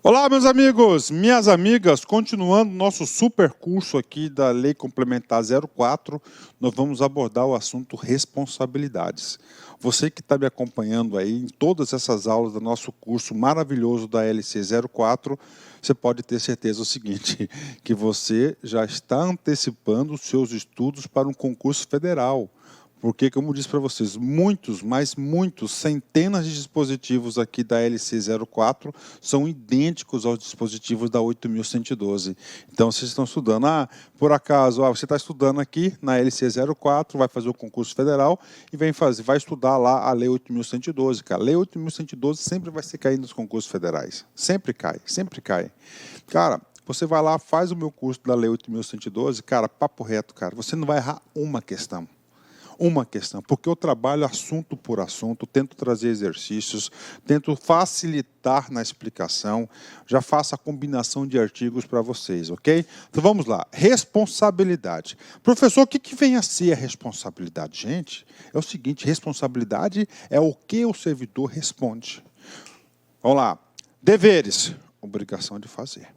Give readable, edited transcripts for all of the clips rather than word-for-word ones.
Olá, meus amigos, minhas amigas, continuando nosso super curso aqui da Lei Complementar 04, nós vamos abordar o assunto responsabilidades. Você que está me acompanhando aí em todas essas aulas do nosso curso maravilhoso da LC 04, você pode ter certeza do seguinte, que você já está antecipando os seus estudos para um concurso federal. Porque, como eu disse para vocês, muitos, mas muitos, centenas de dispositivos aqui da LC 04 são idênticos aos dispositivos da 8112. Então, vocês estão estudando. Por acaso, você está estudando aqui na LC 04, vai fazer o concurso federal e vai estudar lá a Lei 8112. Cara, a Lei 8112 sempre vai ser cair nos concursos federais. Sempre cai, sempre cai. Cara, você vai lá, faz o meu curso da Lei 8112, cara, papo reto, cara, você não vai errar uma questão. Porque eu trabalho assunto por assunto, tento trazer exercícios, tento facilitar na explicação, já faço a combinação de artigos para vocês, ok? Então vamos lá, responsabilidade. Professor, o que vem a ser a responsabilidade? Gente, é o seguinte, responsabilidade é o que o servidor responde. Vamos lá, deveres, obrigação de fazer.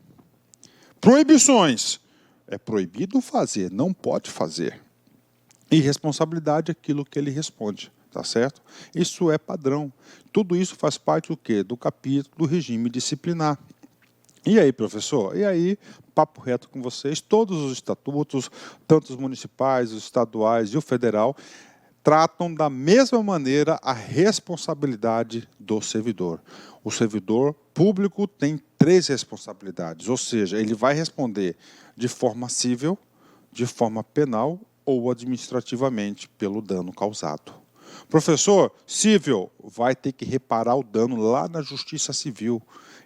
Proibições, é proibido fazer, não pode fazer. E responsabilidade é aquilo que ele responde, tá certo? Isso é padrão. Tudo isso faz parte do quê? Do capítulo do regime disciplinar. E aí, professor? E aí, papo reto com vocês, todos os estatutos, tanto os municipais, os estaduais e o federal, tratam da mesma maneira a responsabilidade do servidor. O servidor público tem 3 responsabilidades, ou seja, ele vai responder de forma civil, de forma penal ou administrativamente pelo dano causado. Professor, civil, vai ter que reparar o dano lá na Justiça Civil.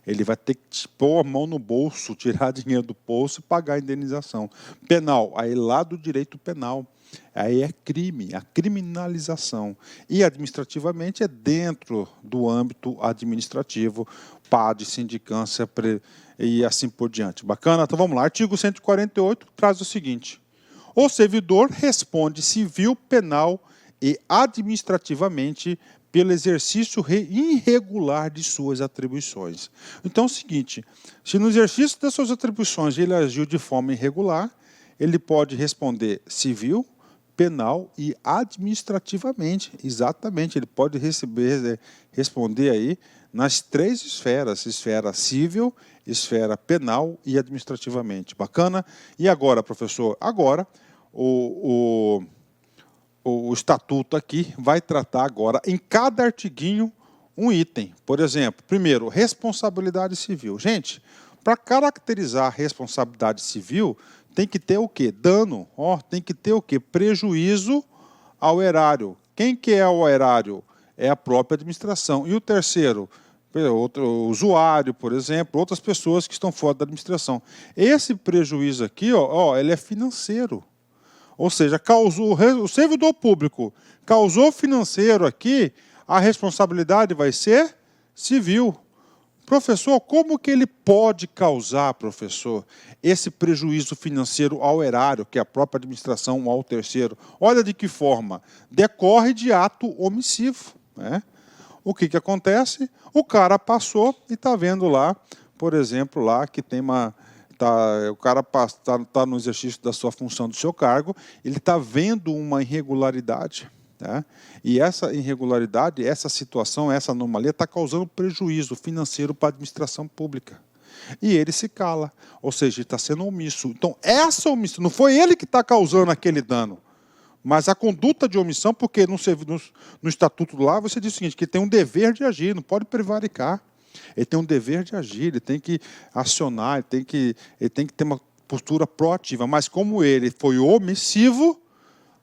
Ele vai ter que pôr a mão no bolso, tirar dinheiro do bolso e pagar a indenização. Penal, aí lá do direito penal. Aí é crime, a criminalização. E administrativamente é dentro do âmbito administrativo, PAD, sindicância e assim por diante. Bacana? Então vamos lá. Artigo 148 traz o seguinte: o servidor responde civil, penal e administrativamente pelo exercício irregular de suas atribuições. Então é o seguinte, se no exercício das suas atribuições ele agiu de forma irregular, ele pode responder civil, penal e administrativamente. Exatamente, ele pode responder aí nas 3 esferas, esfera civil, esfera penal e administrativamente. Bacana? E agora, professor? Agora, o estatuto aqui vai tratar agora, em cada artiguinho, um item. Por exemplo, primeiro, responsabilidade civil. Gente, para caracterizar a responsabilidade civil, tem que ter o quê? Dano. Tem que ter o quê? Prejuízo ao erário. Quem que é o erário? É a própria administração. E o terceiro? Outro usuário, por exemplo, outras pessoas que estão fora da administração. Esse prejuízo aqui, ele é financeiro. Ou seja, o servidor público causou financeiro aqui, a responsabilidade vai ser civil. Professor, como que ele pode causar, professor, esse prejuízo financeiro ao erário, que é a própria administração, ou ao terceiro? Olha de que forma. Decorre de ato omissivo, né? O que acontece? O cara passou e está vendo lá, por exemplo, lá que tem o cara está no exercício da sua função, do seu cargo, ele está vendo uma irregularidade. Tá? E essa irregularidade, essa situação, essa anomalia está causando prejuízo financeiro para a administração pública. E ele se cala, ou seja, ele está sendo omisso. Então, essa omissão, não foi ele que está causando aquele dano, mas a conduta de omissão, porque no estatuto lá você diz o seguinte, que tem um dever de agir, não pode prevaricar. Ele tem um dever de agir, ele tem que acionar, ele tem que ter uma postura proativa. Mas como ele foi omissivo,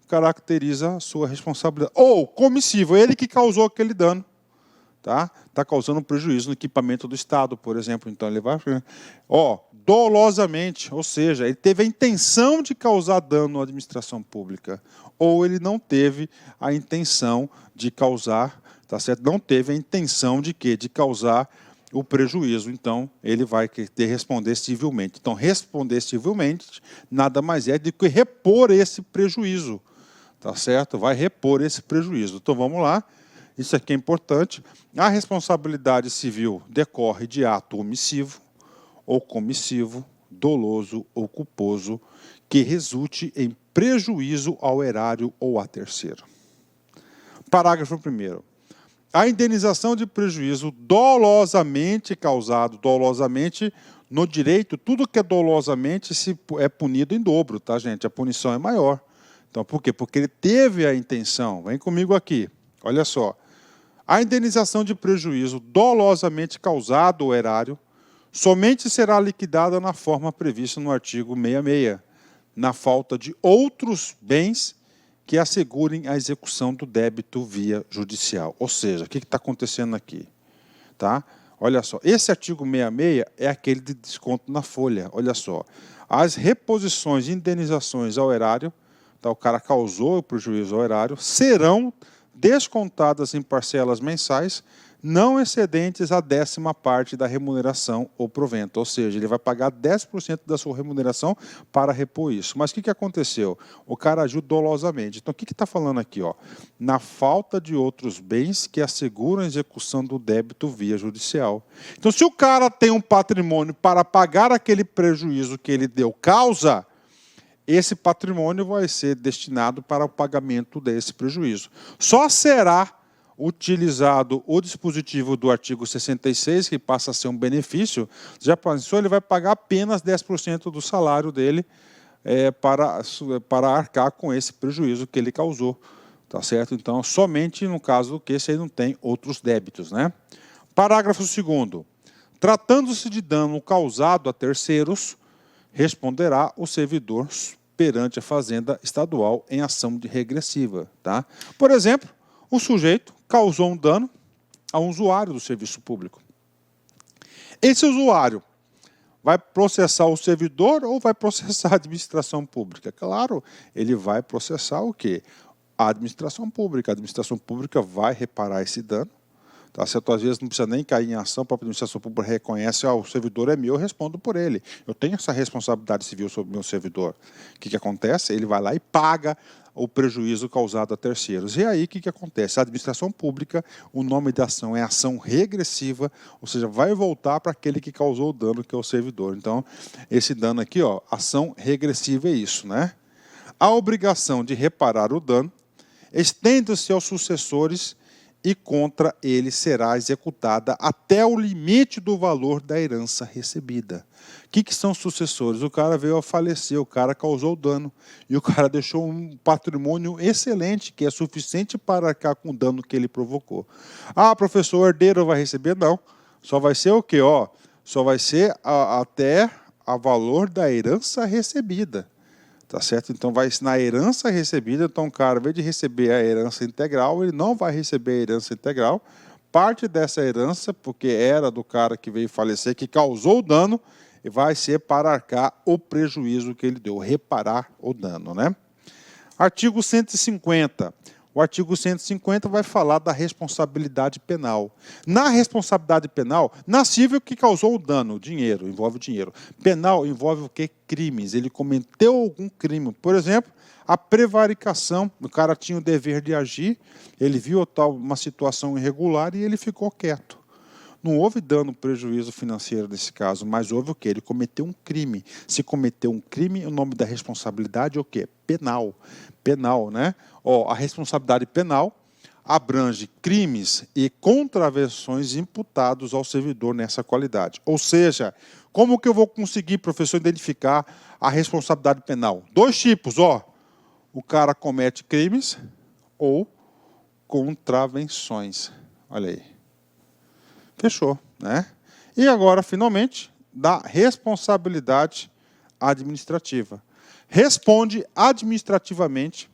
caracteriza a sua responsabilidade. Ou comissivo, ele que causou aquele dano. Está causando um prejuízo no equipamento do Estado, por exemplo. Então ele vai... dolosamente, ou seja, ele teve a intenção de causar dano à administração pública. Ou ele não teve a intenção de causar, tá certo? Não teve a intenção de quê? De causar o prejuízo. Então, ele vai ter que responder civilmente. Então, responder civilmente nada mais é do que repor esse prejuízo. Tá certo? Vai repor esse prejuízo. Então, vamos lá. Isso aqui é importante. A responsabilidade civil decorre de ato omissivo. ou comissivo, doloso ou culposo, que resulte em prejuízo ao erário ou a terceiro. Parágrafo 1º. A indenização de prejuízo dolosamente causado, dolosamente no direito, tudo que é dolosamente é punido em dobro, tá, gente? A punição é maior. Então, por quê? Porque ele teve a intenção. Vem comigo aqui. Olha só. A indenização de prejuízo dolosamente causado ao erário somente será liquidada na forma prevista no artigo 66, na falta de outros bens que assegurem a execução do débito via judicial. Ou seja, o que está acontecendo aqui? Tá? Olha só, esse artigo 66 é aquele de desconto na folha. Olha só, as reposições e indenizações ao erário, tá, o cara causou o prejuízo ao erário, serão descontadas em parcelas mensais, não excedentes a 10ª parte da remuneração ou provento. Ou seja, ele vai pagar 10% da sua remuneração para repor isso. Mas o que aconteceu? O cara agiu dolosamente. Então, o que está falando aqui? Ó? Na falta de outros bens que asseguram a execução do débito via judicial. Então, se o cara tem um patrimônio para pagar aquele prejuízo que ele deu causa, esse patrimônio vai ser destinado para o pagamento desse prejuízo. Só será utilizado o dispositivo do artigo 66, que passa a ser um benefício. Já pensou? Ele vai pagar apenas 10% do salário dele para arcar com esse prejuízo que ele causou. Tá certo? Então, somente no caso que esse aí não tem outros débitos, né? Parágrafo 2º. Tratando-se de dano causado a terceiros, responderá o servidor perante a Fazenda Estadual em ação regressiva. Tá? Por exemplo, o sujeito causou um dano a um usuário do serviço público. Esse usuário vai processar o servidor ou vai processar a administração pública? Claro, ele vai processar o quê? A administração pública. A administração pública vai reparar esse dano. Tá certo? Às vezes não precisa nem cair em ação, a própria administração pública reconhece, o servidor é meu, eu respondo por ele. Eu tenho essa responsabilidade civil sobre o meu servidor. O que acontece? Ele vai lá e paga o prejuízo causado a terceiros. E aí, o que acontece? A administração pública, o nome da ação é ação regressiva, ou seja, vai voltar para aquele que causou o dano, que é o servidor. Então, esse dano aqui, ó, ação regressiva é isso, né? A obrigação de reparar o dano estende-se aos sucessores e contra ele será executada até o limite do valor da herança recebida. O que são sucessores? O cara veio a falecer, o cara causou dano, e o cara deixou um patrimônio excelente, que é suficiente para arcar com o dano que ele provocou. Ah, professor, o herdeiro vai receber? Não. Só vai ser o quê? Ó, só vai ser até o valor da herança recebida. Tá certo? Então, vai na herança recebida, então o cara, ao invés de receber a herança integral, ele não vai receber a herança integral. Parte dessa herança, porque era do cara que veio falecer, que causou o dano, e vai ser para arcar o prejuízo que ele deu, reparar o dano, né? Artigo 150. O artigo 150 vai falar da responsabilidade penal. Na responsabilidade penal, na civil que causou o dano, dinheiro, envolve o dinheiro. Penal envolve o quê? Crimes. Ele cometeu algum crime. Por exemplo, a prevaricação. O cara tinha o dever de agir, ele viu uma situação irregular e ele ficou quieto. Não houve dano, prejuízo financeiro nesse caso, mas houve o quê? Ele cometeu um crime. Se cometeu um crime, o nome da responsabilidade é o quê? Penal. Penal, né? Ó, a responsabilidade penal abrange crimes e contravenções imputados ao servidor nessa qualidade. Ou seja, como que eu vou conseguir, professor, identificar a responsabilidade penal? 2 tipos, ó. O cara comete crimes ou contravenções. Olha aí. Fechou, né? E agora, finalmente, da responsabilidade administrativa. Responde administrativamente.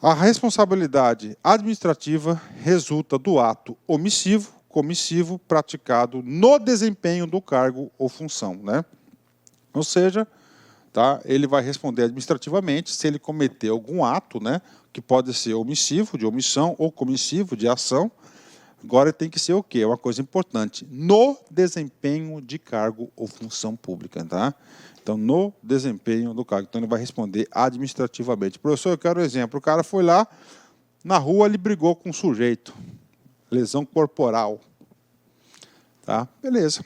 A responsabilidade administrativa resulta do ato omissivo, comissivo, praticado no desempenho do cargo ou função, né? Ou seja, tá, ele vai responder administrativamente se ele cometer algum ato, né, que pode ser omissivo, de omissão, ou comissivo, de ação. Agora tem que ser o quê? É uma coisa importante. No desempenho de cargo ou função pública, tá? Então, no desempenho do cargo. Então, ele vai responder administrativamente. Professor, eu quero um exemplo. O cara foi lá, na rua, ele brigou com um sujeito. Lesão corporal. Tá? Beleza.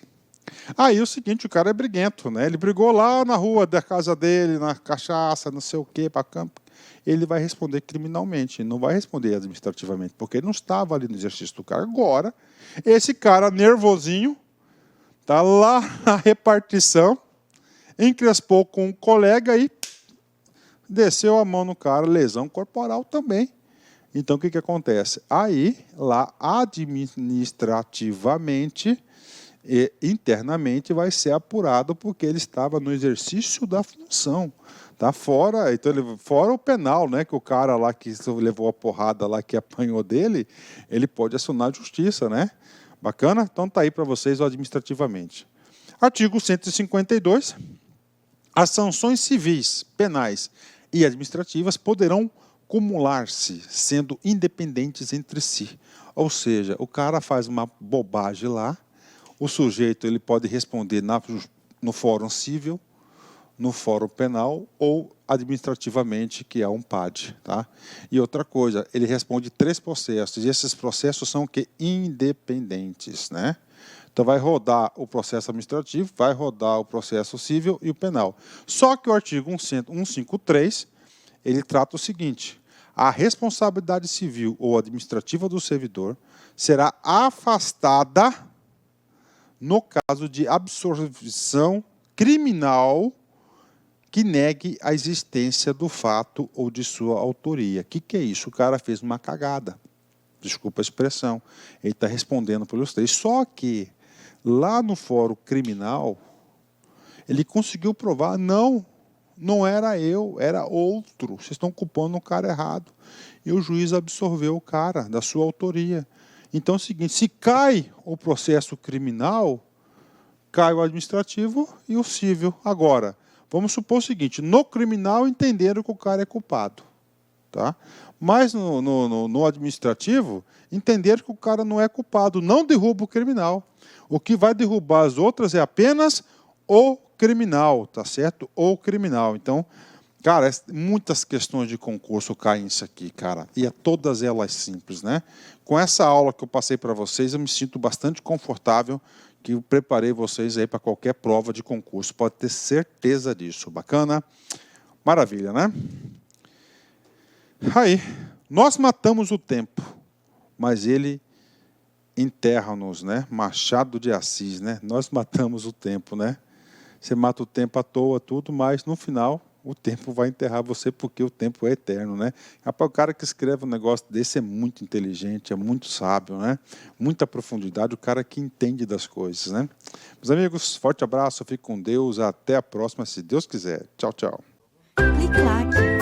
Aí o seguinte, o cara é briguento, né? Ele brigou lá na rua da casa dele, na cachaça, não sei o quê, para campo. Ele vai responder criminalmente, não vai responder administrativamente, porque ele não estava ali no exercício do cargo. Agora, esse cara nervosinho, tá lá na repartição, encrespou com um colega e desceu a mão no cara, lesão corporal também. Então, o que acontece? Aí, lá, administrativamente e internamente vai ser apurado porque ele estava no exercício da função. Tá fora, então fora o penal, né, que o cara lá que levou a porrada lá, que apanhou dele, ele pode acionar a justiça, né? Bacana? Então tá aí para vocês o administrativamente. Artigo 152. As sanções civis, penais e administrativas poderão cumular-se, sendo independentes entre si. Ou seja, o cara faz uma bobagem lá, o sujeito ele pode responder no fórum civil, no fórum penal ou administrativamente, que é um PAD. Tá? E outra coisa, ele responde 3 processos, e esses processos são o quê? Independentes. Né? Então vai rodar o processo administrativo, vai rodar o processo civil e o penal. Só que o artigo 153, ele trata o seguinte: a responsabilidade civil ou administrativa do servidor será afastada no caso de absolvição criminal que negue a existência do fato ou de sua autoria. O que é isso? O cara fez uma cagada. Desculpa a expressão. Ele está respondendo pelos 3. Só que, lá no fórum criminal, ele conseguiu provar, não era eu, era outro. Vocês estão culpando o cara errado. E o juiz absolveu o cara da sua autoria. Então é o seguinte, se cai o processo criminal, cai o administrativo e o civil. Agora, vamos supor o seguinte, no criminal entenderam que o cara é culpado. Tá? Mas no administrativo, entenderam que o cara não é culpado, não derruba o criminal. O que vai derrubar as outras é apenas o criminal, tá certo? O criminal. Então, cara, muitas questões de concurso caem nisso aqui, cara. E todas elas simples, né? Com essa aula que eu passei para vocês, eu me sinto bastante confortável, que eu preparei vocês aí para qualquer prova de concurso. Pode ter certeza disso. Bacana? Maravilha, né? Aí, nós matamos o tempo, mas ele enterra-nos, né? Machado de Assis, né? Nós matamos o tempo, né? Você mata o tempo à toa, tudo, mas no final o tempo vai enterrar você porque o tempo é eterno, né? Rapaz, o cara que escreve um negócio desse é muito inteligente, é muito sábio, né? Muita profundidade, o cara que entende das coisas, né? Meus amigos, forte abraço, fique com Deus, até a próxima, se Deus quiser. Tchau, tchau. Clique like.